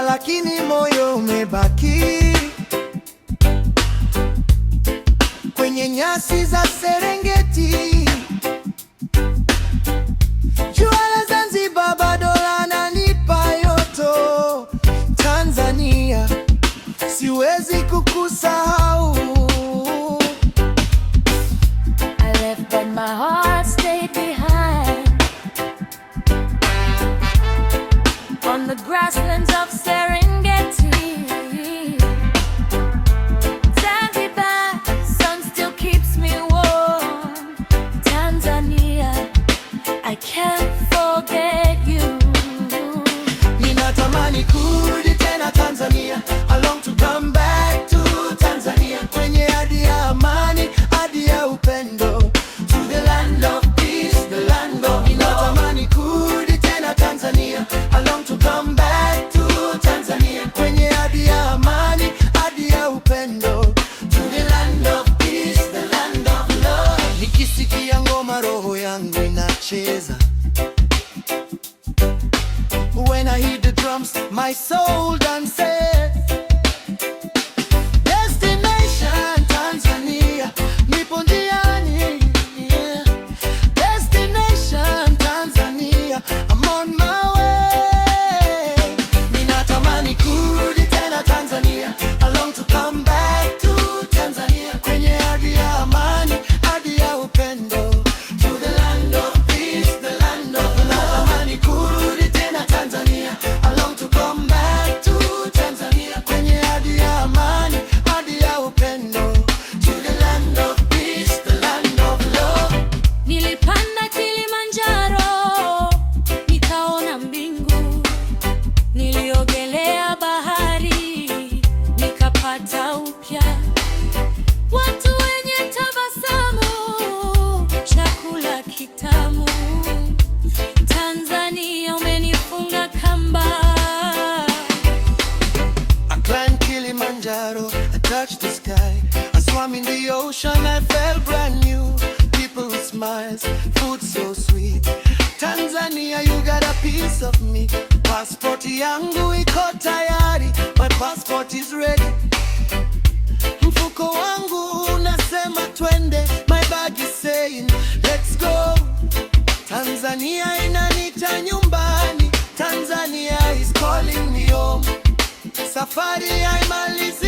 Lakini moyo umebaki kwenye nyasi za Serengeti. Jua la Zanzibar bado lananipa joto. Tanzania, siwezi kukusahau. I left but my heart stayed behind on the grasslands of Serengeti. Zanzibar, sun still keeps me warm. Tanzania, I can't forget you. Ninatamani kurudi tena Tanzania. I long to come back to Tanzania. Kwenye hadi ya amani, hadi ya upendo. To the land of peace, the land of love. Ninatamani kurudi tena Tanzania. I long to come back to Tanzania. Kwenye hadi ya amani, hadi ya upendo. To the land of peace, the land of love. Nikisikia ngoma roho yangu inacheza. When I hear the drums, my soul dances. Destination Tanzania, nipo njiani, yeah. Destination Tanzania, I'm on my way. Ninatamani kurudi tena Tanzania. I long to come back to Tanzania. Kwenye hadi ya amani, hadi ya upendo. To the land of peace, the land of love. Ninatamani kurudi tena Tanzania. I long to come back to Tanzania. Kwenye hadi ya amani, hadi ya upendo. To the land of peace, the land of love. Nilipanda Kilimanjaro, nikaona mbingu. Niliogelea bahari, nikapata upya. Watu wenye tabasamu, chakula kitamu. Tanzania, umenifunga kamba. I climbed Kilimanjaro, I touched the sky. I swam in the ocean, I felt brand new. People with smiles, food so sweet. Tanzania, you got a piece of me. Passport yangu iko tayari, my passport is ready. Mfuko wangu unasema twende, my bag is saying let's go. Tanzania inanita nyumbani, Tanzania is calling me home. Safari haimalizi